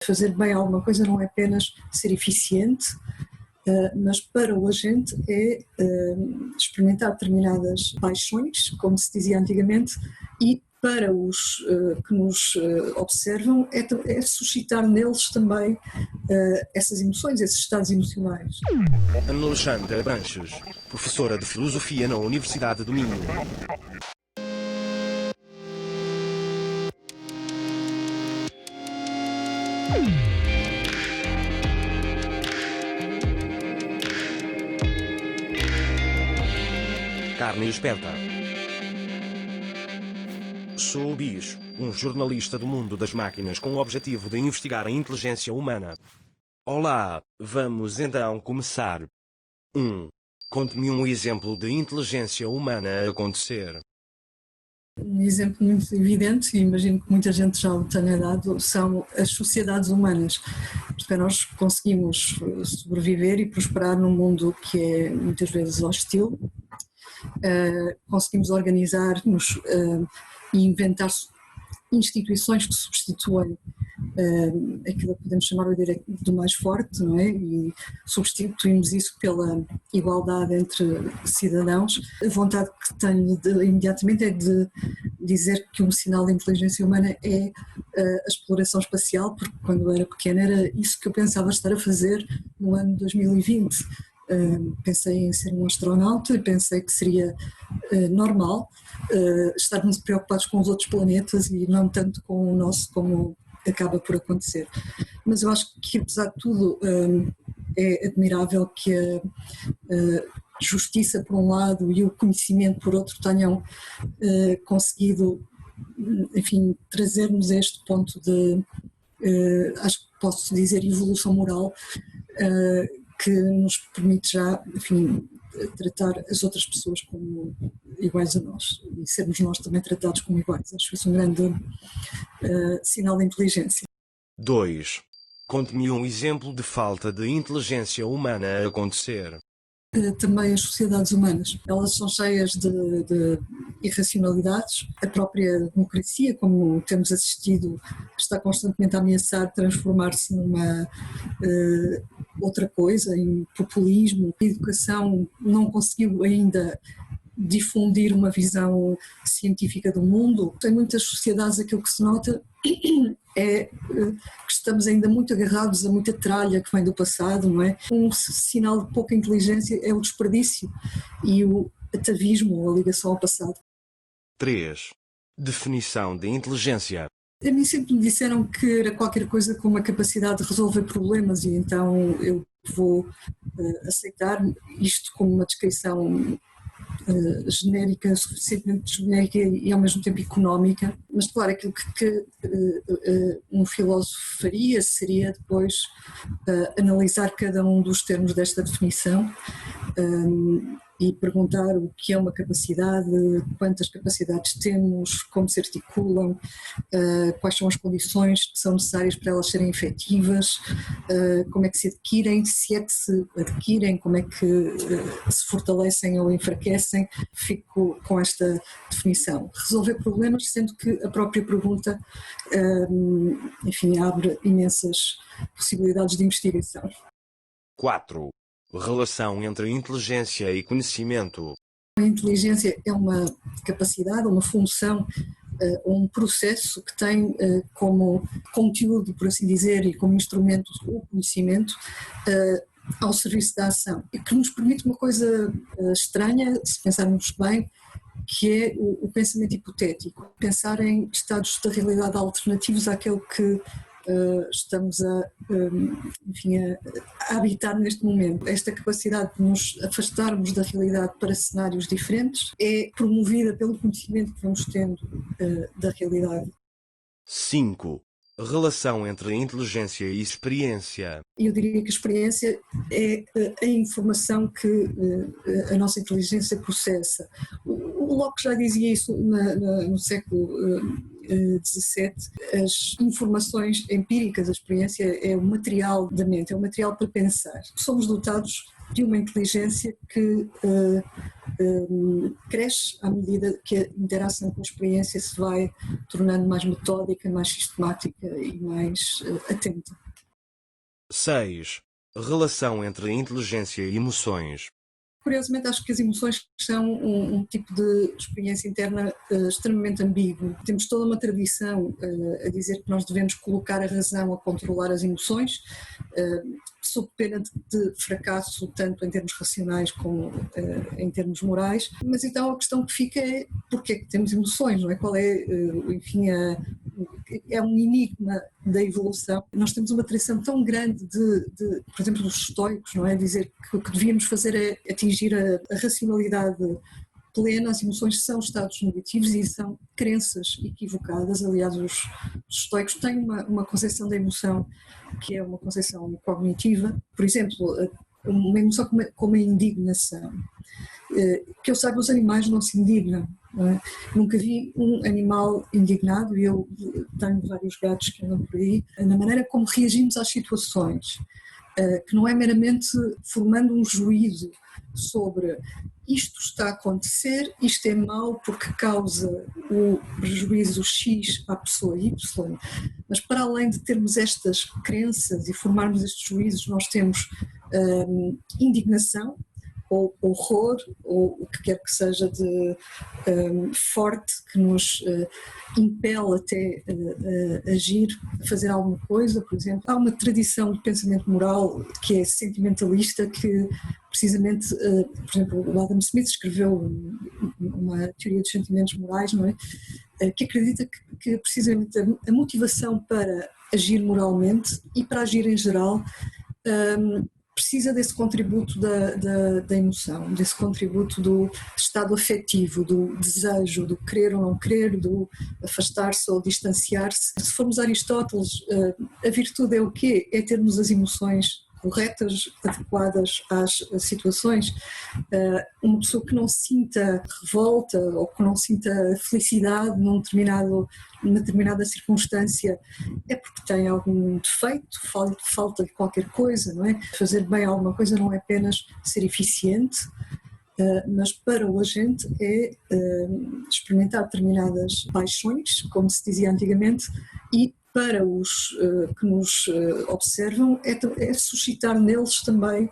Fazer bem alguma coisa não é apenas ser eficiente, mas para o agente é experimentar determinadas paixões, como se dizia antigamente, e para os que nos observam é suscitar neles também essas emoções, esses estados emocionais. Ana Alexandra Branches, professora de Filosofia na Universidade do Minho. Carne esperta. Sou o Bis, um jornalista do mundo das máquinas com o objetivo de investigar a inteligência humana. Olá, vamos então começar. 1. Conte-me um exemplo de inteligência humana a acontecer. Um exemplo muito evidente, e imagino que muita gente já o tenha dado, são as sociedades humanas. Porque nós conseguimos sobreviver e prosperar num mundo que é muitas vezes hostil. Conseguimos organizar-nos e inventar instituições que substituem aquilo que podemos chamar o direito do mais forte, não é? E substituímos isso pela igualdade entre cidadãos. A vontade que tenho imediatamente é de dizer que um sinal de inteligência humana é a exploração espacial, porque quando eu era pequena era isso que eu pensava estar a fazer no ano 2020. Pensei em ser um astronauta e pensei que seria normal estarmos preocupados com os outros planetas e não tanto com o nosso, como acaba por acontecer. Mas eu acho que, apesar de tudo, é admirável que a justiça por um lado e o conhecimento por outro tenham conseguido, enfim, trazer-nos a este ponto de, acho que posso dizer, evolução moral, que nos permite já, enfim, tratar as outras pessoas como iguais a nós e sermos nós também tratados como iguais. Acho isso um grande sinal de inteligência. 2. Conte-me um exemplo de falta de inteligência humana a acontecer. Também as sociedades humanas, elas são cheias de irracionalidades. A própria democracia, como temos assistido, está constantemente a ameaçar transformar-se numa outra coisa, em populismo. A educação não conseguiu ainda difundir uma visão científica do mundo. Em muitas sociedades aquilo que se nota é que estamos ainda muito agarrados a muita tralha que vem do passado, não é? Um sinal de pouca inteligência é o desperdício e o atavismo, a ligação ao passado. 3. Definição de inteligência. A mim sempre me disseram que era qualquer coisa com uma capacidade de resolver problemas e então eu vou aceitar isto como uma descrição genérica, suficientemente genérica e ao mesmo tempo económica, mas claro, aquilo que um filósofo faria seria depois analisar cada um dos termos desta definição e perguntar o que é uma capacidade, quantas capacidades temos, como se articulam, quais são as condições que são necessárias para elas serem efetivas, como é que se adquirem, se é que se adquirem, como é que se fortalecem ou enfraquecem. Fico com esta definição. Resolver problemas, sendo que a própria pergunta, enfim, abre imensas possibilidades de investigação. 4. Relação entre inteligência e conhecimento. A inteligência é uma capacidade, uma função, um processo que tem como conteúdo, por assim dizer, e como instrumento o conhecimento ao serviço da ação, e que nos permite uma coisa estranha, se pensarmos bem, que é o pensamento hipotético, pensar em estados da realidade alternativos àquele que estamos enfim, a habitar neste momento. Esta capacidade de nos afastarmos da realidade para cenários diferentes é promovida pelo conhecimento que vamos tendo da realidade. 5. Relação entre inteligência e experiência. Eu diria que a experiência é a informação que a nossa inteligência processa. O Locke já dizia isso no século XVII. As informações empíricas, a experiência é o material da mente, é o material para pensar. Somos dotados de uma inteligência que cresce à medida que a interação com a experiência se vai tornando mais metódica, mais sistemática e mais atenta. 6. Relação entre inteligência e emoções. Curiosamente, acho que as emoções são um tipo de experiência interna extremamente ambíguo. Temos toda uma tradição a dizer que nós devemos colocar a razão a controlar as emoções, sob pena de fracasso, tanto em termos racionais como em termos morais. Mas então a questão que fica é porque é que temos emoções, não é? Qual é, enfim, é um enigma da evolução. Nós temos uma tradição tão grande por exemplo, dos estoicos, não é? Dizer que o que devíamos fazer é atingir a racionalidade plena. As emoções são estados negativos e são crenças equivocadas. Aliás, os estoicos têm uma concepção da emoção que é uma concepção cognitiva. Por exemplo, uma emoção como a indignação. Que eu saiba, os animais não se indignam. Não é? Nunca vi um animal indignado, e eu tenho vários gatos que andam por aí, na maneira como reagimos às situações, que não é meramente formando um juízo sobre isto está a acontecer, isto é mau porque causa o prejuízo X à pessoa Y, mas para além de termos estas crenças e formarmos estes juízos, nós temos indignação, ou horror, ou o que quer que seja de forte, que nos impele até a agir, a fazer alguma coisa, por exemplo. Há uma tradição de pensamento moral que é sentimentalista, que precisamente, por exemplo, o Adam Smith escreveu uma teoria dos sentimentos morais, não é? Que acredita que precisamente a motivação para agir moralmente e para agir em geral precisa desse contributo da emoção, desse contributo do estado afetivo, do desejo, do querer ou não querer, do afastar-se ou distanciar-se. Se formos a Aristóteles, a virtude é o quê? É termos as emoções corretas, adequadas às situações. Uma pessoa que não sinta revolta ou que não sinta felicidade numa determinada circunstância é porque tem algum defeito, falta-lhe qualquer coisa, não é? Fazer bem alguma coisa não é apenas ser eficiente, mas para o agente é experimentar determinadas paixões, como se dizia antigamente, e para os que nos observam é suscitar neles também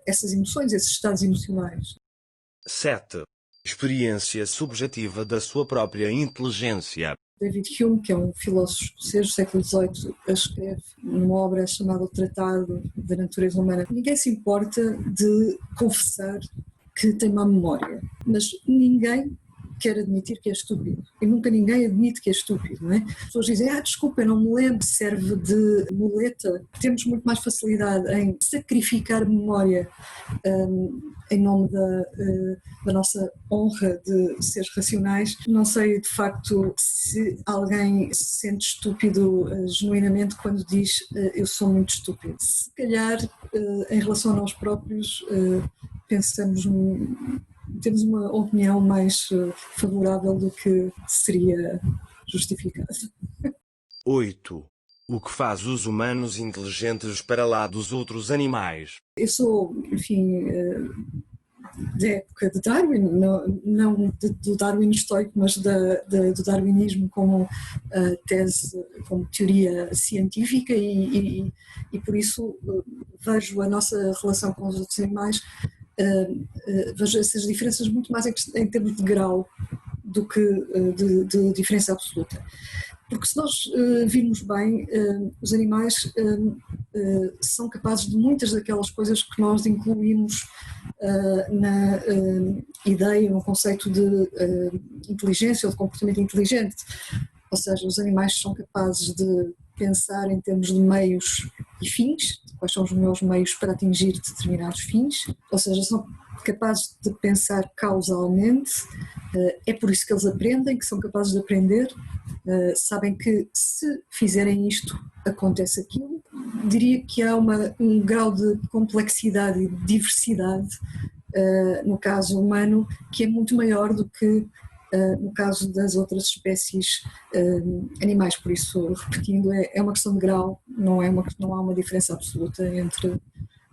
essas emoções, esses estados emocionais. 7. Experiência subjetiva da sua própria inteligência. David Hume, que é um filósofo escocês do século XVIII, escreve numa obra chamada O Tratado da Natureza Humana. Ninguém se importa de confessar que tem má memória, mas ninguém quer admitir que é estúpido. E nunca ninguém admite que é estúpido, não é? As pessoas dizem, desculpa, eu não me lembro, serve de muleta. Temos muito mais facilidade em sacrificar memória em nome da nossa honra de seres racionais. Não sei, de facto, se alguém se sente estúpido genuinamente quando diz eu sou muito estúpido. Se calhar, em relação a nós próprios, temos uma opinião mais favorável do que seria justificado. 8. O que faz os humanos inteligentes para lá dos outros animais? Eu sou, enfim, da época de Darwin, não do Darwin estoico, mas do darwinismo como tese, como teoria científica e por isso vejo a nossa relação com os outros animais, vejo essas diferenças muito mais em termos de grau do que de diferença absoluta. Porque se nós virmos bem, os animais são capazes de muitas daquelas coisas que nós incluímos na ideia, no conceito de inteligência ou de comportamento inteligente. Ou seja, os animais são capazes de pensar em termos de meios e fins, quais são os meus meios para atingir determinados fins, ou seja, são capazes de pensar causalmente, é por isso que eles aprendem, que são capazes de aprender, sabem que se fizerem isto, acontece aquilo. Diria que há um grau de complexidade e de diversidade, no caso humano, que é muito maior do que no caso das outras espécies animais. Por isso, repetindo, é uma questão de grau, não há uma diferença absoluta entre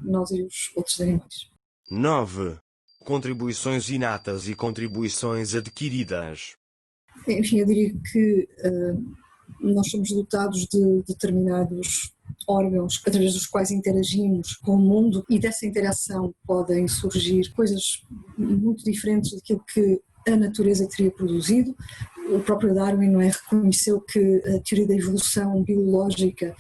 nós e os outros animais. 9. Contribuições inatas e contribuições adquiridas. Enfim, eu diria que nós somos dotados de determinados órgãos através dos quais interagimos com o mundo, e dessa interação podem surgir coisas muito diferentes daquilo que a natureza teria produzido. O próprio Darwin, não é, reconheceu que a teoria da evolução biológica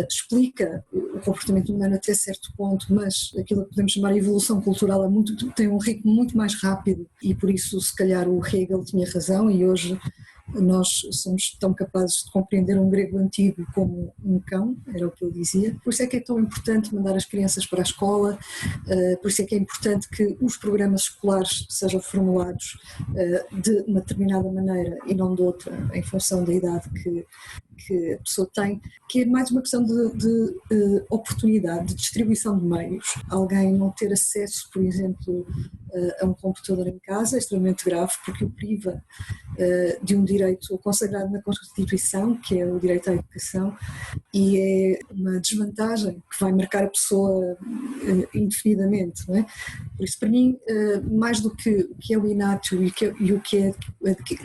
explica o comportamento humano até certo ponto, mas aquilo que podemos chamar de evolução cultural tem um ritmo muito mais rápido, e por isso se calhar o Hegel tinha razão, e hoje nós somos tão capazes de compreender um grego antigo como um cão, era o que ele dizia. Por isso é que é tão importante mandar as crianças para a escola, por isso é que é importante que os programas escolares sejam formulados de uma determinada maneira e não de outra, em função da idade que a pessoa tem, que é mais uma questão de oportunidade, de distribuição de meios. Alguém não ter acesso, por exemplo, a um computador em casa é extremamente grave, porque o priva de um direito consagrado na Constituição, que é o direito à educação, e é uma desvantagem que vai marcar a pessoa indefinidamente, não é? Por isso, para mim, mais do que o que é o inato e o que é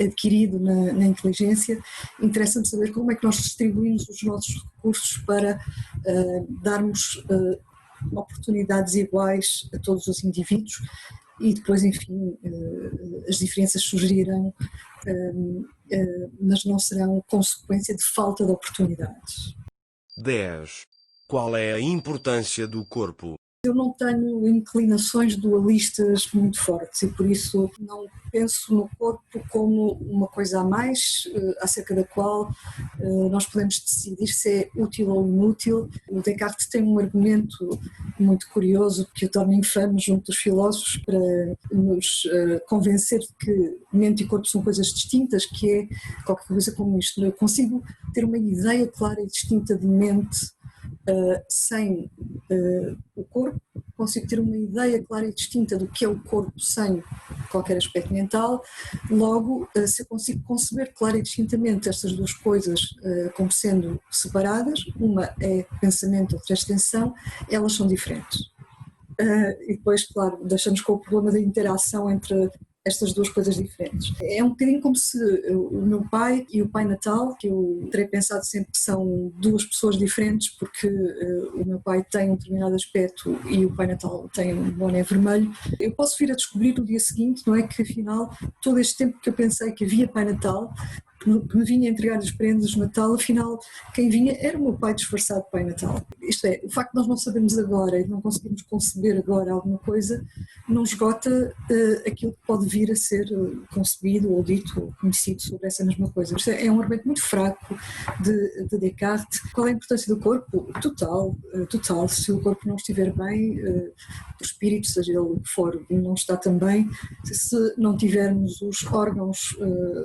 adquirido na inteligência, interessa-me saber como é que nós distribuímos os nossos recursos para darmos oportunidades iguais a todos os indivíduos, e depois, enfim, as diferenças surgirão, mas não serão consequência de falta de oportunidades. 10. Qual é a importância do corpo? Eu não tenho inclinações dualistas muito fortes e por isso não penso no corpo como uma coisa a mais, acerca da qual nós podemos decidir se é útil ou inútil. O Descartes tem um argumento muito curioso que o torna infame junto dos filósofos para nos convencer de que mente e corpo são coisas distintas, que é qualquer coisa como isto: eu consigo ter uma ideia clara e distinta de mente sem o corpo, consigo ter uma ideia clara e distinta do que é o corpo sem qualquer aspecto mental. Logo, se eu consigo conceber clara e distintamente estas duas coisas como sendo separadas, uma é pensamento, outra é extensão, elas são diferentes. E depois, claro, deixamos com o problema da interação entre estas duas coisas diferentes. É um bocadinho como se o meu pai e o Pai Natal, que eu terei pensado sempre que são duas pessoas diferentes, porque o meu pai tem um determinado aspecto e o Pai Natal tem um boné vermelho. Eu posso vir a descobrir no dia seguinte, não é, que afinal todo este tempo que eu pensei que havia Pai Natal, que me vinha entregar as prendas de Natal, afinal quem vinha era o meu pai disfarçado de Pai Natal. Isto é, o facto de nós não sabermos agora e não conseguirmos conceber agora alguma coisa não esgota aquilo que pode vir a ser concebido ou dito ou conhecido sobre essa mesma coisa. Isto é um argumento muito fraco de Descartes. Qual é a importância do corpo? Total. Se o corpo não estiver bem, o espírito, seja ele o que for, não está também. Se não tivermos os órgãos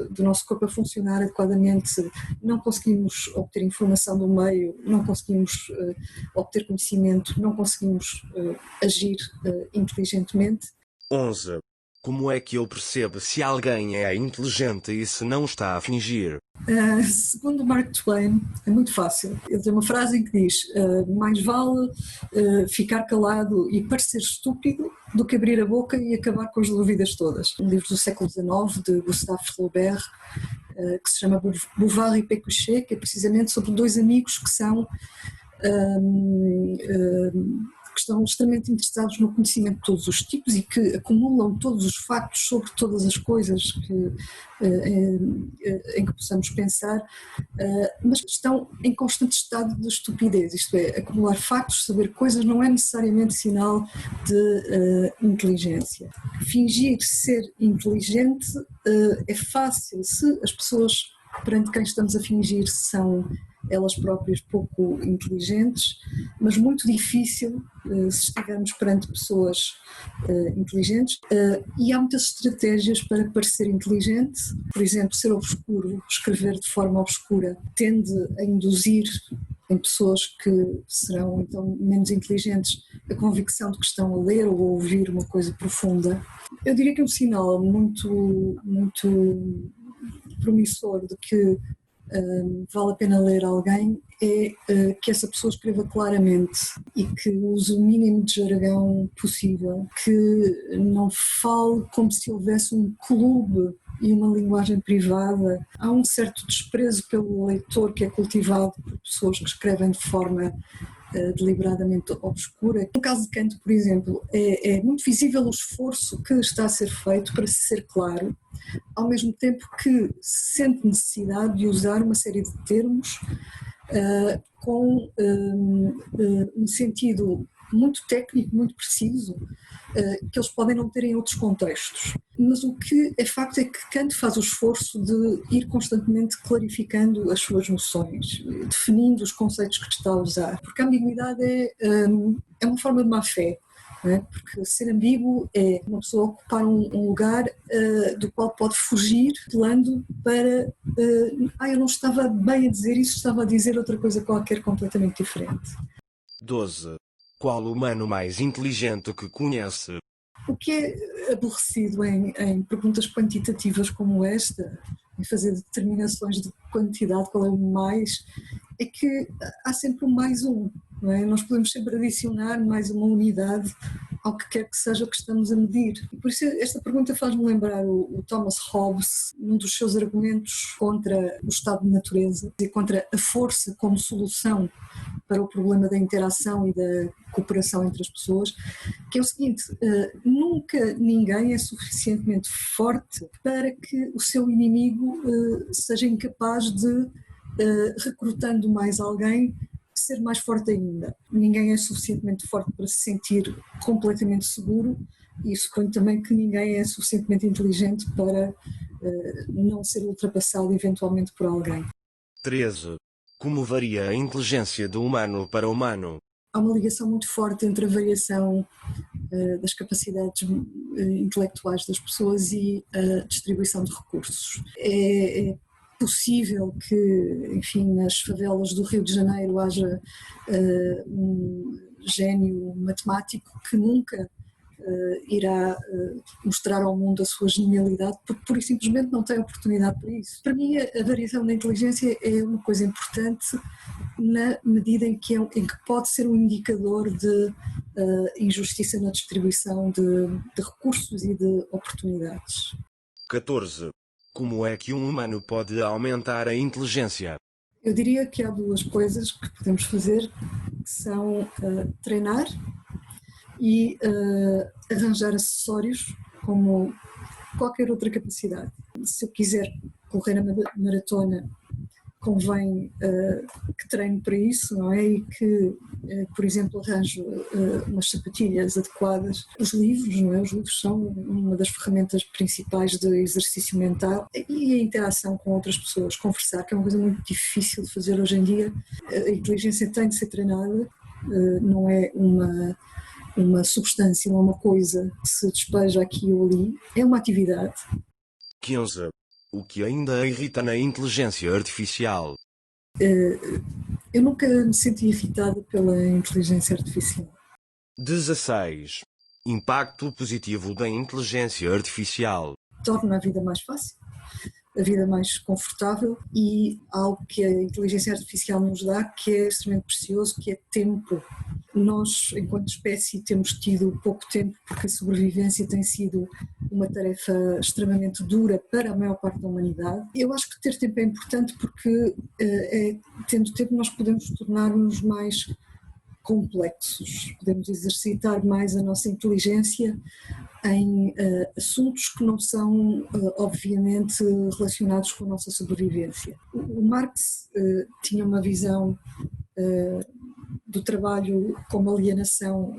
do nosso corpo a funcionar adequadamente, não conseguimos obter informação do meio, não conseguimos obter conhecimento, não conseguimos agir inteligentemente. 11. Como é que eu percebo se alguém é inteligente e se não está a fingir? Segundo Mark Twain, é muito fácil. Ele tem uma frase em que diz: mais vale ficar calado e parecer estúpido do que abrir a boca e acabar com as dúvidas todas. Um livro do século XIX, de Gustave Flaubert, que se chama Bouvard e Pécuchet, que é precisamente sobre dois amigos que estão extremamente interessados no conhecimento de todos os tipos e que acumulam todos os factos sobre todas as coisas em que possamos pensar, mas estão em constante estado de estupidez, isto é, acumular factos, saber coisas não é necessariamente sinal de inteligência. Fingir ser inteligente é fácil se as pessoas perante quem estamos a fingir são elas próprias pouco inteligentes, mas muito difícil se estivermos perante pessoas inteligentes. E há muitas estratégias para parecer inteligente, por exemplo, ser obscuro, escrever de forma obscura, tende a induzir em pessoas que serão então menos inteligentes a convicção de que estão a ler ou a ouvir uma coisa profunda. Eu diria que é um sinal muito promissor de que vale a pena ler alguém é que essa pessoa escreva claramente e que use o mínimo de jargão possível, que não fale como se houvesse um clube e uma linguagem privada. Há um certo desprezo pelo leitor que é cultivado por pessoas que escrevem de forma deliberadamente obscura. No caso de Kant, por exemplo, é muito visível o esforço que está a ser feito para ser claro, ao mesmo tempo que se sente necessidade de usar uma série de termos com um sentido muito técnico, muito preciso, que eles podem não ter em outros contextos. Mas o que é facto é que Kant faz o esforço de ir constantemente clarificando as suas noções, definindo os conceitos que está a usar, porque a ambiguidade é uma forma de má-fé. É? Porque ser ambíguo é uma pessoa ocupar um lugar do qual pode fugir, apelando para eu não estava bem a dizer isso, estava a dizer outra coisa qualquer completamente diferente. 12. Qual o humano mais inteligente que conhece? O que é aborrecido em perguntas quantitativas como esta, em fazer determinações de quantidade, qual é o mais, é que há sempre um mais um. Não é? Nós podemos sempre adicionar mais uma unidade ao que quer que seja que estamos a medir. E por isso esta pergunta faz-me lembrar o Thomas Hobbes, um dos seus argumentos contra o estado de natureza e contra a força como solução para o problema da interação e da cooperação entre as pessoas, que é o seguinte: nunca ninguém é suficientemente forte para que o seu inimigo seja incapaz de, recrutando mais alguém, ser mais forte ainda. Ninguém é suficientemente forte para se sentir completamente seguro, e suponho também que ninguém é suficientemente inteligente para não ser ultrapassado eventualmente por alguém. 13. Como varia a inteligência do humano para humano? Há uma ligação muito forte entre a variação das capacidades intelectuais das pessoas e a distribuição de recursos. É possível que, enfim, nas favelas do Rio de Janeiro haja um gênio matemático que nunca irá mostrar ao mundo a sua genialidade, porque pura e simplesmente não tem oportunidade para isso. Para mim, a variação da inteligência é uma coisa importante na medida em que pode ser um indicador de injustiça na distribuição de recursos e de oportunidades. 14. Como é que um humano pode aumentar a inteligência? Eu diria que há duas coisas que podemos fazer, que são treinar e arranjar acessórios como qualquer outra capacidade. Se eu quiser correr a maratona, convém que treine para isso, não é? E que, por exemplo, arranjo umas sapatilhas adequadas. Os livros, não é? Os livros são uma das ferramentas principais de exercício mental, e a interação com outras pessoas, conversar, que é uma coisa muito difícil de fazer hoje em dia. A inteligência tem de ser treinada, não é uma substância, não é uma coisa que se despeja aqui ou ali, é uma atividade. 15. O que ainda irrita na inteligência artificial? Eu nunca me senti irritada pela inteligência artificial. 16. Impacto positivo da inteligência artificial. Torna a vida mais fácil, a vida mais confortável, e algo que a inteligência artificial nos dá, que é extremamente precioso, que é tempo. Nós, enquanto espécie, temos tido pouco tempo porque a sobrevivência tem sido uma tarefa extremamente dura para a maior parte da humanidade. Eu acho que ter tempo é importante porque, tendo tempo, nós podemos tornar-nos mais complexos, podemos exercitar mais a nossa inteligência em assuntos que não são, obviamente, relacionados com a nossa sobrevivência. O Marx tinha uma visão do trabalho como alienação,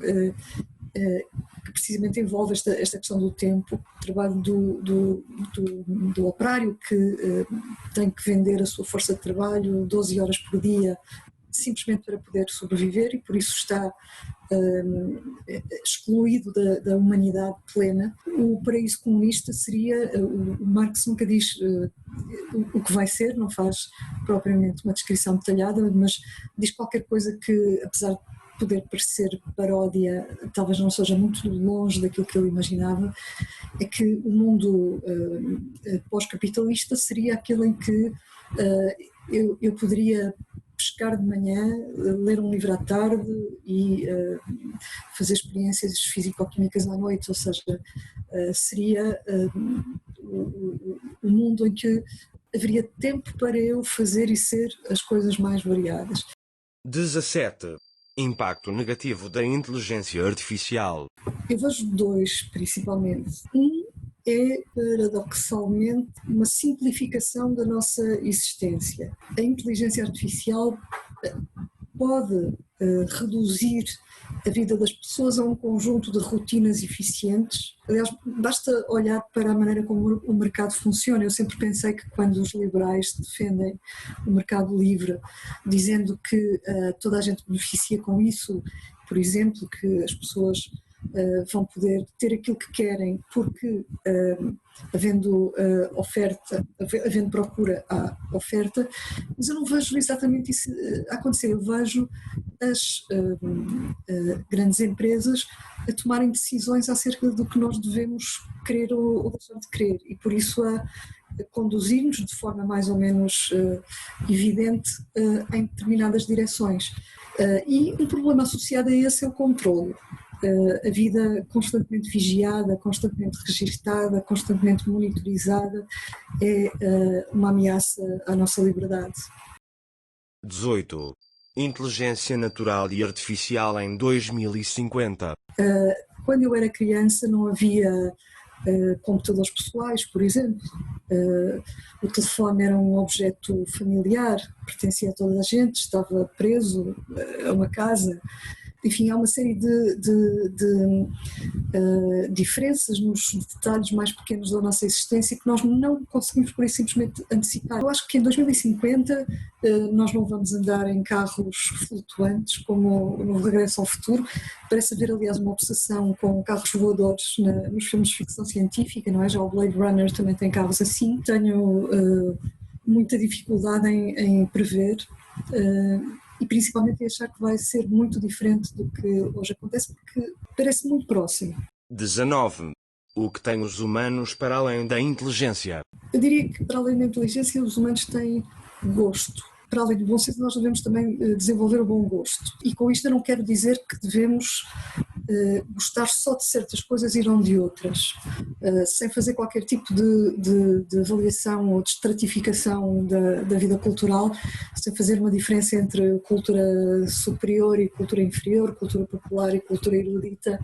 que precisamente envolve esta questão do tempo, o trabalho do operário que tem que vender a sua força de trabalho 12 horas por dia, simplesmente para poder sobreviver, e por isso está excluído da humanidade plena. O paraíso comunista seria, o Marx nunca diz o que vai ser, não faz propriamente uma descrição detalhada, mas diz qualquer coisa que, apesar de poder parecer paródia, talvez não seja muito longe daquilo que ele imaginava, é que o mundo pós-capitalista seria aquele em que Eu poderia pescar de manhã, ler um livro à tarde e fazer experiências físico-químicas à noite, ou seja, seria o mundo em que haveria tempo para eu fazer e ser as coisas mais variadas. 17. Impacto negativo da inteligência artificial. Eu vejo dois, principalmente. Um é, paradoxalmente, uma simplificação da nossa existência. A inteligência artificial pode reduzir a vida das pessoas a um conjunto de rotinas eficientes. Aliás, basta olhar para a maneira como o mercado funciona. Eu sempre pensei que quando os liberais defendem o mercado livre, dizendo que toda a gente beneficia com isso, por exemplo, que as pessoas vão poder ter aquilo que querem porque havendo oferta, havendo procura há oferta, mas eu não vejo exatamente isso acontecer. Eu vejo as grandes empresas a tomarem decisões acerca do que nós devemos querer ou deixar de querer e por isso a conduzir-nos de forma mais ou menos evidente em determinadas direções. E um problema associado a esse é o controle. A vida constantemente vigiada, constantemente registada, constantemente monitorizada é uma ameaça à nossa liberdade. 18. Inteligência natural e artificial em 2050. Quando eu era criança não havia computadores pessoais, por exemplo. O telefone era um objeto familiar, pertencia a toda a gente, estava preso a uma casa. Enfim, há uma série de diferenças nos detalhes mais pequenos da nossa existência que nós não conseguimos por isso simplesmente antecipar. Eu acho que em 2050 nós não vamos andar em carros flutuantes como no Regresso ao Futuro. Parece haver, aliás, uma obsessão com carros voadores nos filmes de ficção científica, não é? Já o Blade Runner também tem carros assim. Tenho muita dificuldade em prever e principalmente em achar que vai ser muito diferente do que hoje acontece, porque parece muito próximo. 19. O que tem os humanos para além da inteligência? Eu diria que para além da inteligência os humanos têm gosto. Para além do bom senso nós devemos também desenvolver o bom gosto. E com isto eu não quero dizer que devemos gostar só de certas coisas e não de outras, sem fazer qualquer tipo de avaliação ou de estratificação da vida cultural, sem fazer uma diferença entre cultura superior e cultura inferior, cultura popular e cultura erudita.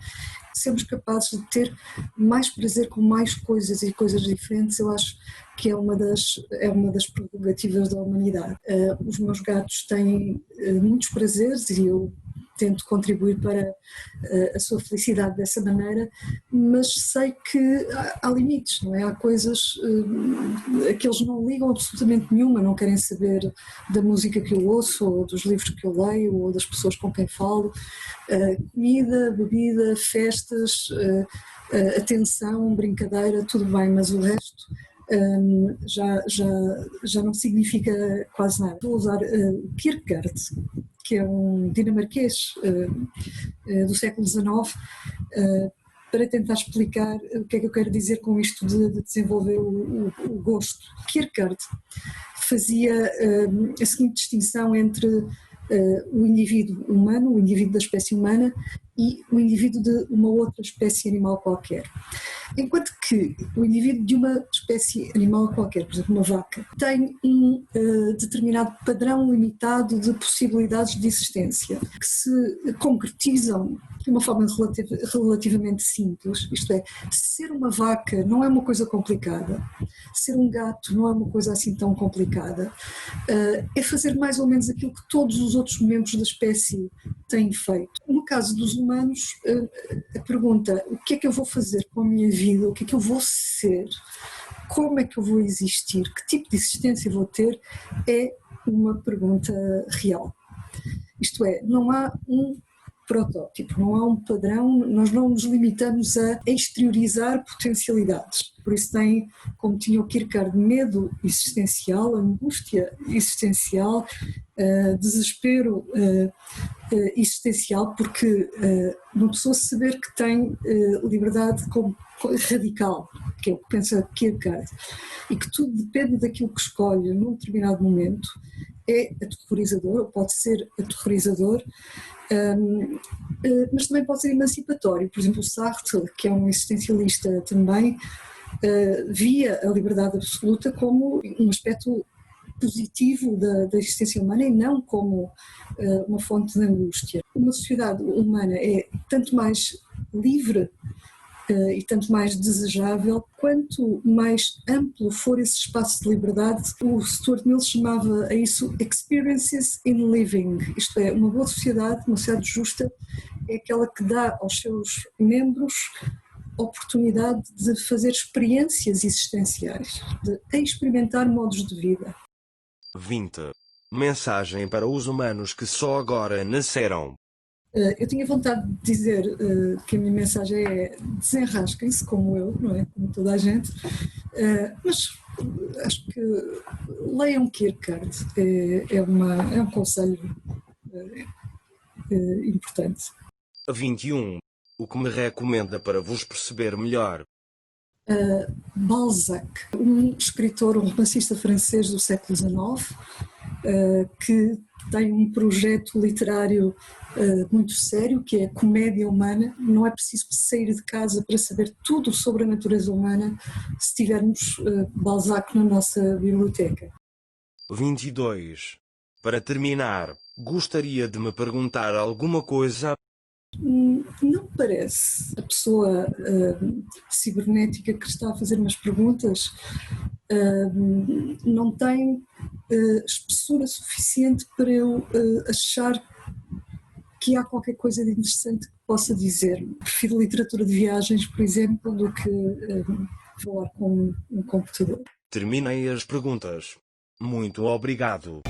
Sermos capazes de ter mais prazer com mais coisas e coisas diferentes, eu acho que é uma das prerrogativas da humanidade. Os meus gatos têm muitos prazeres e eu tento contribuir para a sua felicidade dessa maneira, mas sei que há limites, não é? Há coisas que eles não ligam absolutamente nenhuma, não querem saber da música que eu ouço, ou dos livros que eu leio, ou das pessoas com quem falo. Comida, bebida, festas, atenção, brincadeira, tudo bem, mas o resto já não significa quase nada. Vou usar Kierkegaard, que é um dinamarquês do século XIX, para tentar explicar o que é que eu quero dizer com isto de desenvolver o gosto. Kierkegaard fazia a seguinte distinção entre o indivíduo humano, o indivíduo da espécie humana e o indivíduo de uma outra espécie animal qualquer. Enquanto que o indivíduo de uma espécie animal qualquer, por exemplo uma vaca, tem um determinado padrão limitado de possibilidades de existência que se concretizam de uma forma relativamente simples, isto é, ser uma vaca não é uma coisa complicada, ser um gato não é uma coisa assim tão complicada, é fazer mais ou menos aquilo que todos os outros membros da espécie têm feito. No caso dos humanos, a pergunta, o que é que eu vou fazer com a minha vida, o que é que eu vou ser, como é que eu vou existir, que tipo de existência vou ter, é uma pergunta real. Isto é, não há um protótipo, não há um padrão, nós não nos limitamos a exteriorizar potencialidades. Por isso tem, como tinha o Kierkegaard, medo existencial, angústia existencial, desespero existencial, porque uma pessoa saber que tem liberdade radical, que é o que pensa Kierkegaard, e que tudo depende daquilo que escolhe num determinado momento, é aterrorizador, ou pode ser aterrorizador, mas também pode ser emancipatório. Por exemplo, o Sartre, que é um existencialista também, via a liberdade absoluta como um aspecto positivo da existência humana e não como uma fonte de angústia. Uma sociedade humana é tanto mais livre e tanto mais desejável quanto mais amplo for esse espaço de liberdade. O Stuart Mill chamava a isso experiences in living, isto é, uma boa sociedade, uma sociedade justa, é aquela que dá aos seus membros oportunidade de fazer experiências existenciais, de experimentar modos de vida. 20. Mensagem para os humanos que só agora nasceram. Eu tinha vontade de dizer que a minha mensagem é desenrasquem-se como eu, não é? Como toda a gente, mas acho que leiam Kierkegaard, é um conselho importante. 21. O que me recomenda para vos perceber melhor. Balzac, um escritor, um romancista francês do século XIX, que tem um projeto literário muito sério, que é a comédia humana. Não é preciso sair de casa para saber tudo sobre a natureza humana se tivermos Balzac na nossa biblioteca. 22. Para terminar, gostaria de me perguntar alguma coisa. Não parece. A pessoa cibernética que está a fazer umas perguntas não tem espessura suficiente para eu achar que há qualquer coisa de interessante que possa dizer. Prefiro literatura de viagens, por exemplo, do que falar com um computador. Terminei as perguntas. Muito obrigado.